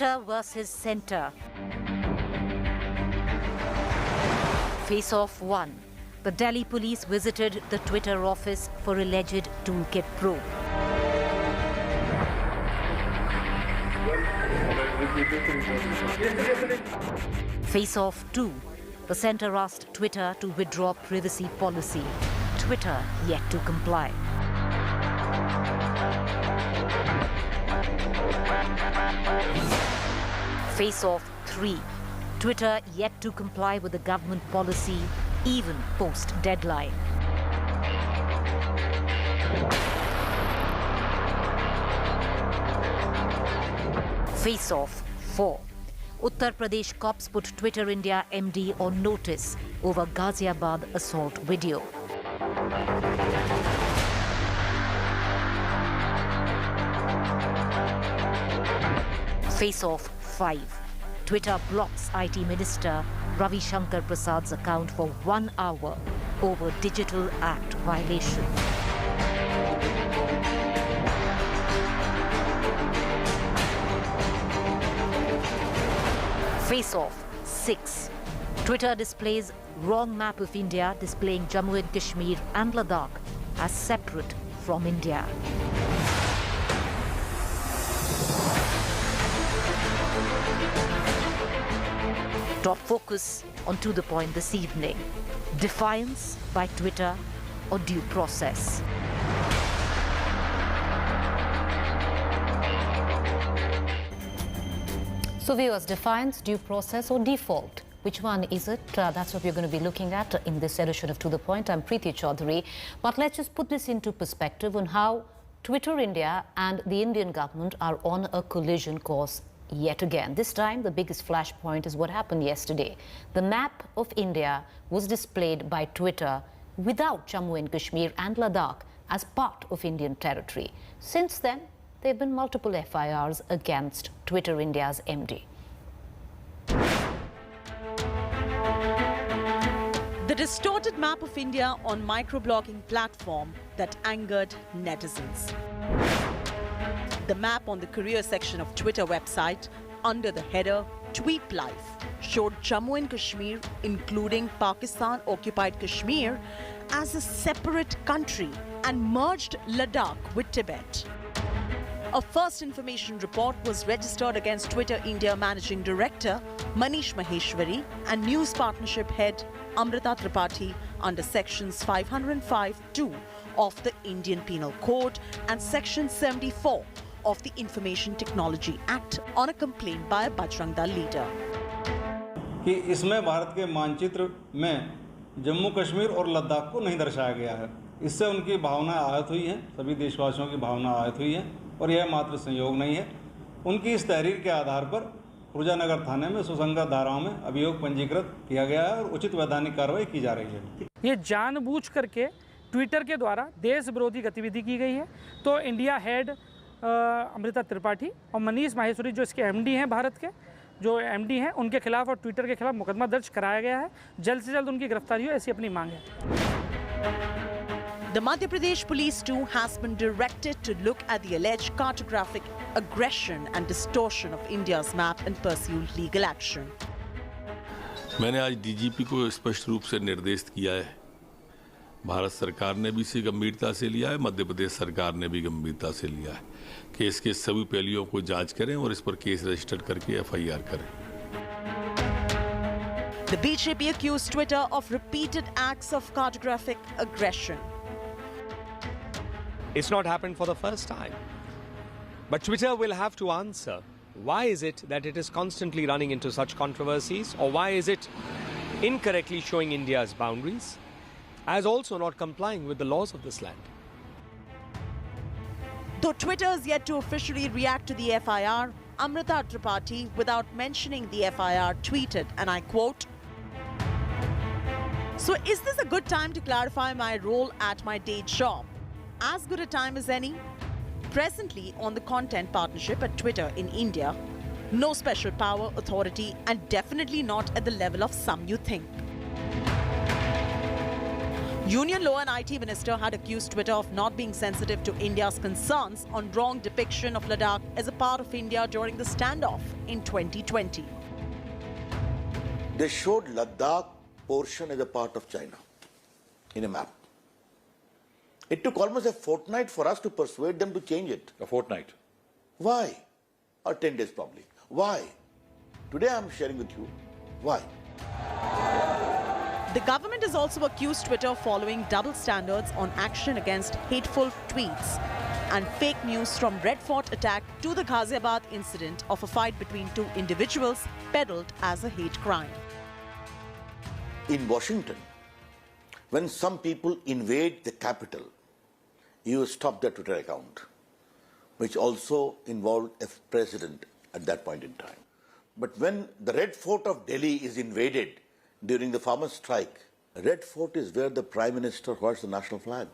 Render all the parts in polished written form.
Twitter versus Centre. Face-off 1. The Delhi police visited the Twitter office for alleged toolkit probe. Face-off 2. The centre asked Twitter to withdraw privacy policy. Twitter yet to comply. Face-off 3. Twitter yet to comply with the government policy, even post-deadline. Face-off 4. Uttar Pradesh cops put Twitter India MD on notice over Ghaziabad assault video. Face-off 5. Twitter blocks IT Minister Ravi Shankar Prasad's account for 1 hour over Digital Act violation. Face-off 6. Twitter displays wrong map of India displaying Jammu and Kashmir and Ladakh as separate from India. Top focus on To The Point this evening. Defiance by Twitter or due process? So viewers, defiance, due process or default? Which one is it? That's what we're going to be looking at in this edition of To The Point. I'm Preeti Chaudhary. But let's just put this into perspective on how Twitter India and the Indian government are on a collision course yet again. This time, the biggest flashpoint is what happened yesterday. The map of India was displayed by Twitter without Jammu and Kashmir and Ladakh as part of Indian territory. Since then, there have been multiple FIRs against Twitter India's MD. The distorted map of India on microblogging platform that angered netizens. The map on the career section of Twitter website under the header Tweet Life showed Jammu and Kashmir, including Pakistan-occupied Kashmir, as a separate country and merged Ladakh with Tibet. A first information report was registered against Twitter India Managing Director Manish Maheshwari and News Partnership Head Amrita Tripathi under Sections 505(2) of the Indian Penal Code and Section 74 of the Information Technology Act on a complaint by a Bajrang Dal leader. कि इसमें भारत के मानचित्र में जम्मू कश्मीर और लद्दाख को नहीं दर्शाया गया है। इससे उनकी भावना आहत हुई है, सभी देशवासियों की भावना आहत हुई है और यह मात्र संयोग नहीं है। उनकी इस तहरीर के आधार पर खुर्जानगर थाने में सुसंगत धाराओं में अभियोग पंजीकृत किया गया है और उचित वैधानिक कार्रवाई की जा रही है। ये जानबूझ करके ट्विटर के द्वारा देश विरोधी गतिविधि की गई है। तो इंडिया हेड अमृता त्रिपाठी और मनीष माहेश्वरी जो इसके एमडी हैं, भारत के जो एमडी हैं, उनके खिलाफ और ट्विटर के खिलाफ मुकदमा दर्ज कराया गया है। जल्द से जल्द उनकी गिरफ्तारी हो, ऐसी अपनी मांग है। The Madhya Pradesh police too has been directed to look at the alleged cartographic aggression and distortion of India's map and pursue legal action. मैंने आज डीजीपी को स्पष्ट रूप से निर्देशित किया है। भारत सरकार ने भी इसे गंभीरता से लिया है, मध्य प्रदेश सरकार ने भी गंभीरता से लिया है कि इसके सभी पहलुओं को जांच करें और इस पर केस रजिस्टर करके एफआईआर करें। The BJP accused Twitter of repeated acts of cartographic aggression. It's not happened for the first time. But Twitter will have to answer. Why is it that it is constantly running into such controversies? Or why is it incorrectly showing India's boundaries, as also not complying with the laws of this land? Though Twitter is yet to officially react to the FIR, Amrita Tripathi, without mentioning the FIR, tweeted, and I quote, "So is this a good time to clarify my role at my day job? As good a time as any? Presently on the content partnership at Twitter in India, no special power, authority, and definitely not at the level of some you think." Union Law and IT Minister had accused Twitter of not being sensitive to India's concerns on wrong depiction of Ladakh as a part of India during the standoff in 2020. They showed Ladakh portion as a part of China in a map. It took almost a fortnight for us to persuade them to change it. A fortnight? Why? Or 10 days probably. Why? Today I'm sharing with you why. The government has also accused Twitter of following double standards on action against hateful tweets and fake news, from Red Fort attack to the Ghaziabad incident of a fight between two individuals peddled as a hate crime. In Washington, when some people invade the Capitol, you stop their Twitter account, which also involved a president at that point in time. But when the Red Fort of Delhi is invaded during the farmers' strike, Red Fort is where the Prime Minister hoists the national flag.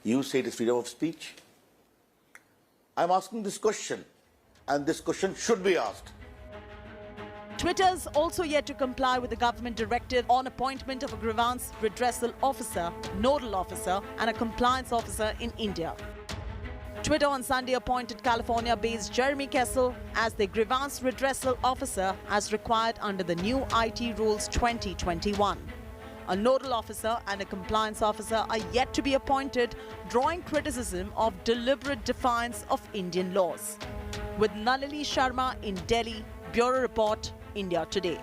You say it is freedom of speech? I'm asking this question, and this question should be asked. Twitter's also yet to comply with the government directive on appointment of a grievance redressal officer, nodal officer, and a compliance officer in India. Twitter on Sunday appointed California-based Jeremy Kessel as the grievance redressal officer as required under the new IT rules 2021. A nodal officer and a compliance officer are yet to be appointed, drawing criticism of deliberate defiance of Indian laws. With Nalini Sharma in Delhi, Bureau Report, India Today.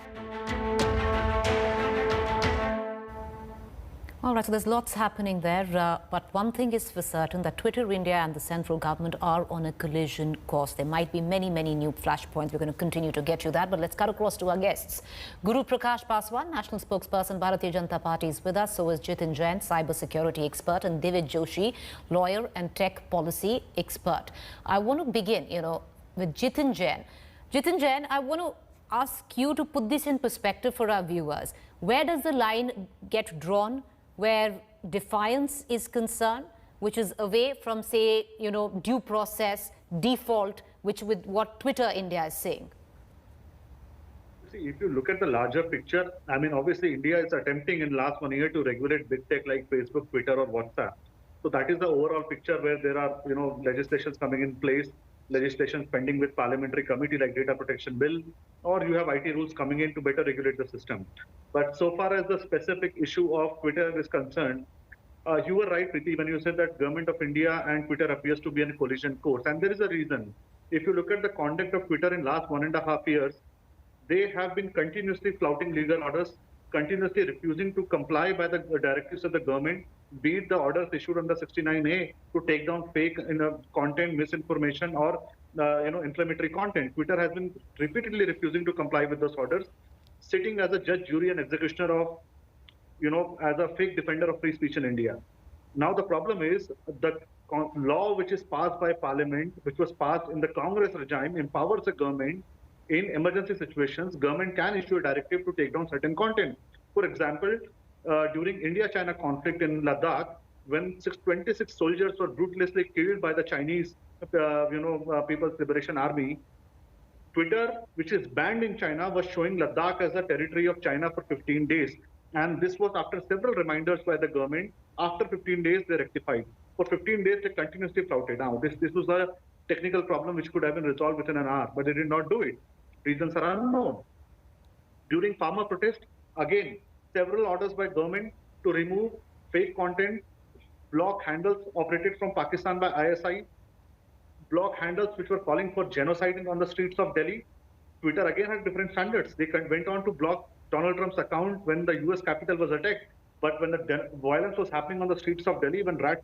All right, so there's lots happening there, but one thing is for certain, that Twitter India and the central government are on a collision course. There might be many, many new flashpoints. We're going to continue to get you that, but let's cut across to our guests. Guru Prakash Paswan, National Spokesperson, Bharatiya Janata Party, is with us. So is Jitin Jain, cyber security expert, and Divij Joshi, lawyer and tech policy expert. I want to begin, with Jitin Jain. Jitin Jain, I want to ask you to put this in perspective for our viewers. Where does the line get drawn where defiance is concerned, which is away from, say, due process, default, which with what Twitter India is saying? See, if you look at the larger picture, obviously India is attempting in last 1 year to regulate big tech like Facebook, Twitter or WhatsApp. So that is the overall picture, where there are, legislations coming in place, legislation pending with parliamentary committee like data protection bill, or you have IT rules coming in to better regulate the system. But so far as the specific issue of Twitter is concerned, you were right, Preeti, when you said that government of India and Twitter appears to be in a collision course. And there is a reason. If you look at the conduct of Twitter in last 1.5 years, they have been continuously flouting legal orders, continuously refusing to comply by the directives of the government, be it the orders issued under 69A to take down fake content, misinformation, or inflammatory content. Twitter has been repeatedly refusing to comply with those orders, sitting as a judge, jury, and executioner of, as a fake defender of free speech in India. Now the problem is the law which is passed by Parliament, which was passed in the Congress regime, empowers the government in emergency situations. Government can issue a directive to take down certain content. For example, during India-China conflict in Ladakh, when 26 soldiers were brutally killed by the Chinese, People's Liberation Army, Twitter, which is banned in China, was showing Ladakh as a territory of China for 15 days. And this was after several reminders by the government. After 15 days, they rectified. For 15 days, they continuously flouted. Now, this was a technical problem which could have been resolved within an hour, but they did not do it. Reasons are unknown. During farmer protest, again, several orders by government to remove fake content, block handles operated from Pakistan by ISI, block handles which were calling for genocide on the streets of Delhi. Twitter again had different standards. They went on to block Donald Trump's account when the US Capitol was attacked. But when the violence was happening on the streets of Delhi, when Red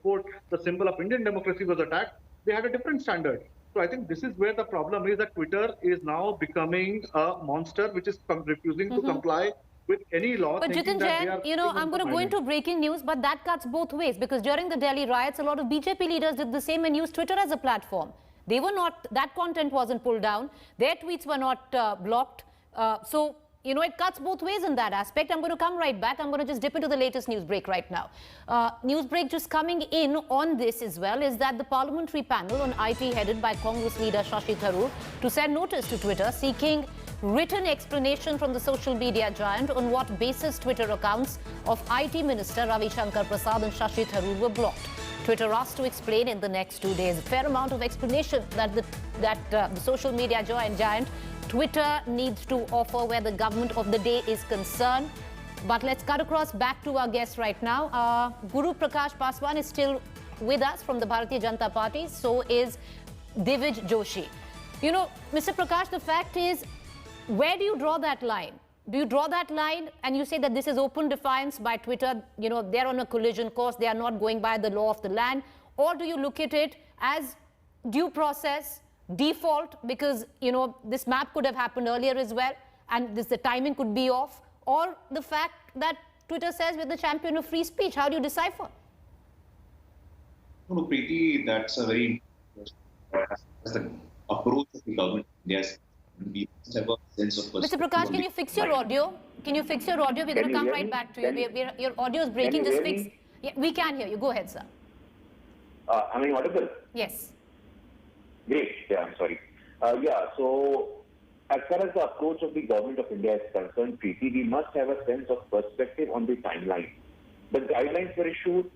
Fort, the symbol of Indian democracy, was attacked, they had a different standard. So I think this is where the problem is, that Twitter is now becoming a monster which is refusing to comply with any law. But Jitin Jain, I'm going to go into breaking news, but that cuts both ways, because during the Delhi riots, a lot of BJP leaders did the same and used Twitter as a platform. They were not, that content wasn't pulled down. Their tweets were not blocked. So, it cuts both ways in that aspect. I'm going to come right back. I'm going to just dip into the latest news break right now. News break just coming in on this as well is that the parliamentary panel on IT headed by Congress leader Shashi Tharoor to send notice to Twitter seeking written explanation from the social media giant on what basis Twitter accounts of IT Minister Ravi Shankar Prasad and Shashi Tharoor were blocked. Twitter asked to explain in the next 2 days. A fair amount of explanation that the social media giant Twitter needs to offer where the government of the day is concerned. But let's cut across back to our guest right now. Guru Prakash Paswan is still with us from the Bharatiya Janata Party. So is Divij Joshi. You know, Mr. Prakash, the fact is, where do you draw that line? Do you draw that line and you say that this is open defiance by Twitter? You know, they're on a collision course. They are not going by the law of the land. Or do you look at it as due process, default, because, you know, this map could have happened earlier as well, and the timing could be off? Or the fact that Twitter says we're the champion of free speech? How do you decipher? No, Preeti, that's a very the approach of the government. Yes, we must have a sense of Mr. Prakash, can you fix your audio? Can you fix your audio? We're going to come right back to you. Your audio is breaking. Just fix. Yeah, we can hear you. Go ahead, sir. Am I audible? Yes. Great. Yeah, I'm sorry. So as far as the approach of the government of India is concerned, Preeti, we must have a sense of perspective on the timeline. The guidelines were issued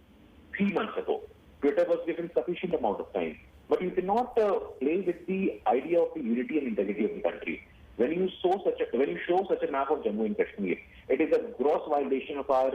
3 months ago. Twitter was given sufficient amount of time. But you cannot play with the idea of the unity and integrity of the country. When you show such a map of Jammu and Kashmir, it is a gross violation of our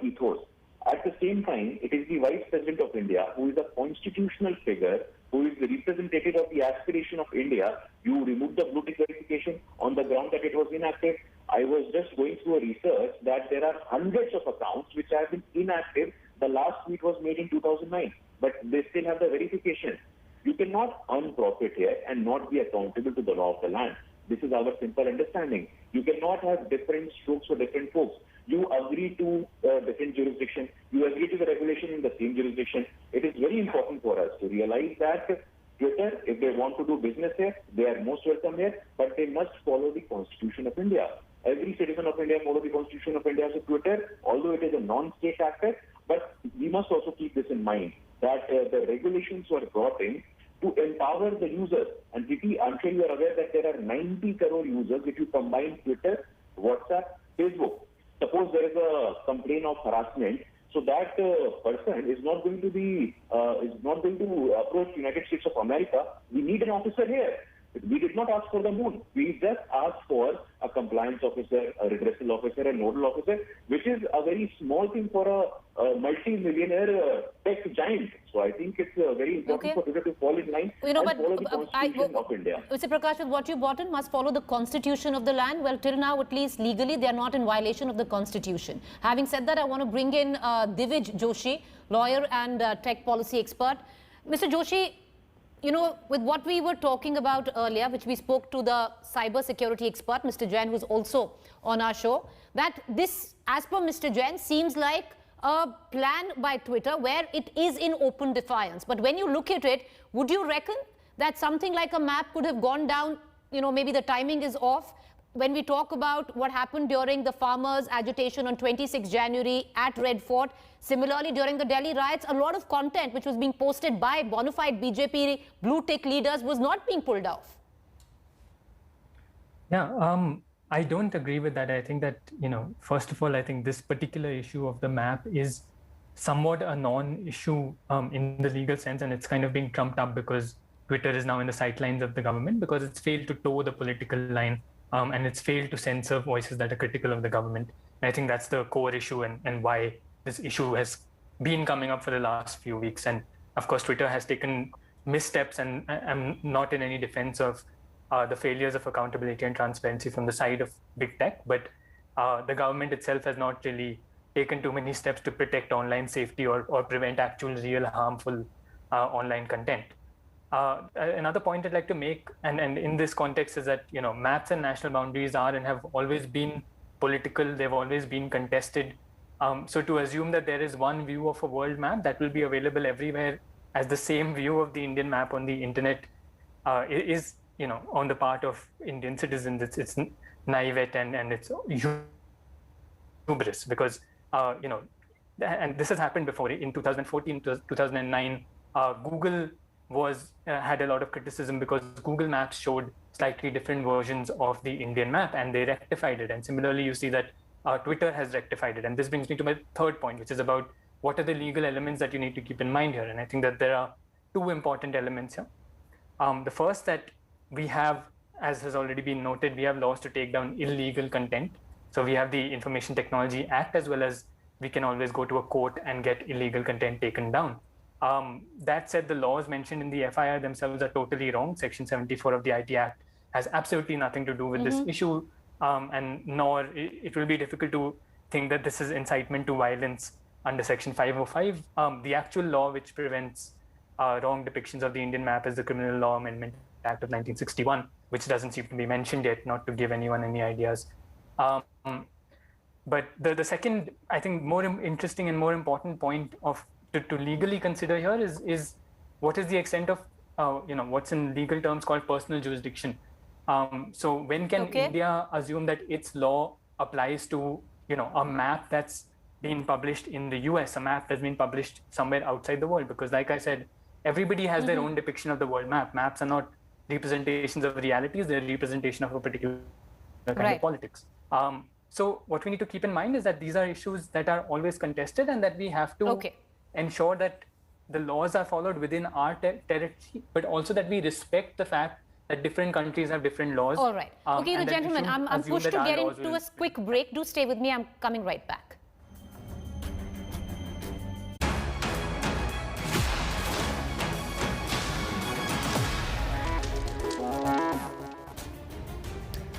ethos. At the same time, it is the Vice President of India, who is a constitutional figure, who is the representative of the aspiration of India. You remove the blue tick verification on the ground that it was inactive. I was just going through a research that there are hundreds of accounts which have been inactive. The last tweet was made in 2009, but they still have the verification. You cannot earn profit here and not be accountable to the law of the land. This is our simple understanding. You cannot have different strokes for different folks. You agree to different jurisdiction. You agree to the regulation in the same jurisdiction. It is very important for us to realize that Twitter, if they want to do business here, they are most welcome here, but they must follow the Constitution of India. Every citizen of India follows the Constitution of India. So Twitter, although it is a non-state actor, but we must also keep this in mind that the regulations were brought in to empower the users. And Vicky, I'm sure you are aware that there are 90 crore users if you combine Twitter, WhatsApp, Facebook. Suppose there is a complaint of harassment, so that person is not going to approach United States of America. We need an officer here. We did not ask for the moon. We just asked for a compliance officer, a redressal officer, a nodal officer, which is a very small thing for a multi-millionaire tech giant. So I think it's very important for Twitter to fall in line and follow the Constitution of India. Mr. Prakash, with what you brought in, must follow the Constitution of the land. Well, till now, at least legally, they are not in violation of the Constitution. Having said that, I want to bring in Divij Joshi, lawyer and tech policy expert. Mr. Joshi, you know, with what we were talking about earlier, which we spoke to the cyber security expert, Mr. Jain, who's also on our show, that this, as per Mr. Jain, seems like a plan by Twitter where it is in open defiance. But when you look at it, would you reckon that something like a map could have gone down, you know, maybe the timing is off? When we talk about what happened during the farmers' agitation on 26 January at Red Fort, similarly during the Delhi riots, a lot of content which was being posted by bona fide BJP blue tick leaders was not being pulled off. Yeah, I don't agree with that. I think that, you know, first of all, I think this particular issue of the map is somewhat a non-issue in the legal sense, and it's kind of being trumped up because Twitter is now in the sidelines of the government because it's failed to toe the political line. And it's failed to censor voices that are critical of the government. And I think that's the core issue and why this issue has been coming up for the last few weeks. And of course, Twitter has taken missteps, and I'm not in any defense of the failures of accountability and transparency from the side of big tech, but the government itself has not really taken too many steps to protect online safety or prevent actual real harmful online content. Another point I'd like to make, and in this context, is that, you know, maps and national boundaries are and have always been political. They've always been contested. So to assume that there is one view of a world map that will be available everywhere as the same view of the Indian map on the internet is, you know, on the part of Indian citizens, it's naivete and it's hubris because, you know, and this has happened before. In 2014, 2009, Google was had a lot of criticism because Google Maps showed slightly different versions of the Indian map, and they rectified it. And similarly, you see that Twitter has rectified it. And this brings me to my third point, which is about what are the legal elements that you need to keep in mind here. And I think that there are two important elements here. The first, that we have, as has already been noted, we have laws to take down illegal content. So we have the Information Technology Act, as well as we can always go to a court and get illegal content taken down. That said, the laws mentioned in the FIR themselves are totally wrong. Section 74 of the IT Act has absolutely nothing to do with this issue, and nor it will be difficult to think that this is incitement to violence under Section 505. The actual law which prevents wrong depictions of the Indian map is the Criminal Law Amendment Act of 1961, which doesn't seem to be mentioned yet, not to give anyone any ideas. But the second, I think, more interesting and more important point to legally consider here is what is the extent of what's in legal terms called personal jurisdiction. So when can India assume that its law applies to a map that's been published in the US, a map that's been published somewhere outside the world? Because like I said, everybody has their own depiction of the world map. Maps are not representations of realities, they're representation of a particular kind of politics. So what we need to keep in mind is that these are issues that are always contested, and that we have to ensure that the laws are followed within our territory, but also that we respect the fact that different countries have different laws. All right. Okay, the gentlemen, I'm pushed to get into a quick break. Do stay with me. I'm coming right back.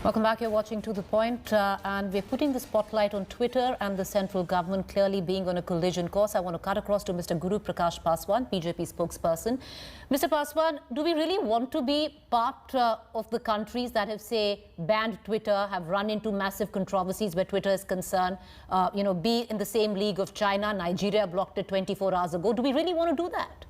Welcome back. You're watching To The Point, and we're putting the spotlight on Twitter and the central government clearly being on a collision course. I want to cut across to Mr. Guru Prakash Paswan, BJP spokesperson. Mr. Paswan, do we really want to be part of the countries that have, say, banned Twitter, have run into massive controversies where Twitter is concerned, be in the same league of China? Nigeria blocked it 24 hours ago. Do we really want to do that?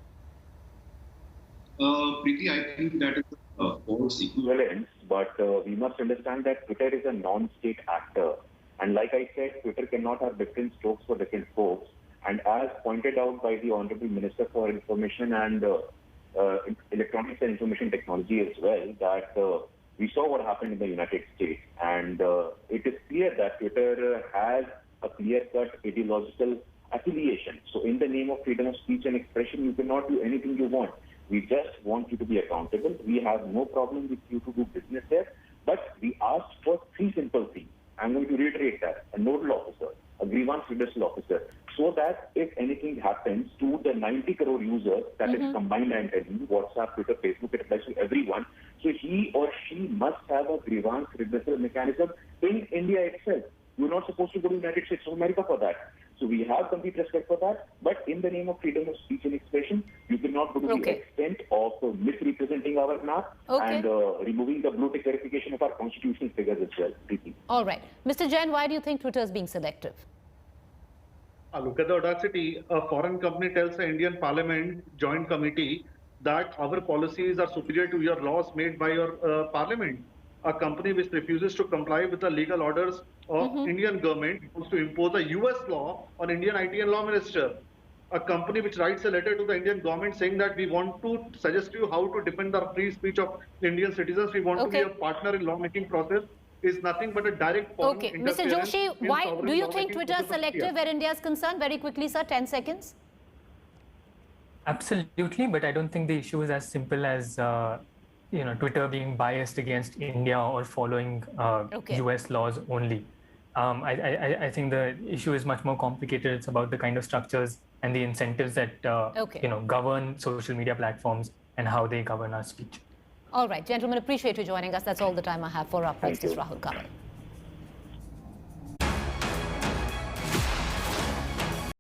Preeti, I think that is a false equivalence. But we must understand that Twitter is a non-state actor. And like I said, Twitter cannot have different strokes for different folks. And as pointed out by the Honorable Minister for Information and Electronics and Information Technology as well, that we saw what happened in the United States. And it is clear that Twitter has a clear-cut ideological affiliation. So in the name of freedom of speech and expression, you cannot do anything you want. We just want you to be accountable. We have no problem with you to do business there, but we asked for three simple things. I'm going to reiterate that: a nodal officer, a grievance redressal officer, so that if anything happens to the 90 crore users, that is combined, I'm telling you, WhatsApp, Twitter, Facebook, it applies to everyone. So he or she must have a grievance redressal mechanism in India itself. You're not supposed to go to the United States of America for that. So we have complete respect for that. But in the name of freedom of speech and expression, you cannot go to the extent of misrepresenting our map and removing the blue tick verification of our constitutional figures as well. All right. Mr. Jain, why do you think Twitter is being selective? Look at the audacity. A foreign company tells the Indian Parliament Joint Committee that our policies are superior to your laws made by your Parliament. A company which refuses to comply with the legal orders of Indian government wants to impose a US law on Indian IT and law minister. A company which writes a letter to the Indian government saying that we want to suggest to you how to defend the free speech of Indian citizens. We want to be a partner in lawmaking process is nothing but a direct foreign interference. Mr. Joshi, why do you think Twitter is selective where India is concerned? Very quickly, sir, 10 seconds. Absolutely, but I don't think the issue is as simple as Twitter being biased against India or following US laws only. I think the issue is much more complicated. It's about the kind of structures and the incentives that govern social media platforms and how they govern our speech. All right, gentlemen, appreciate you joining us. That's all the time I have for our press. This is Rahul Kanwar.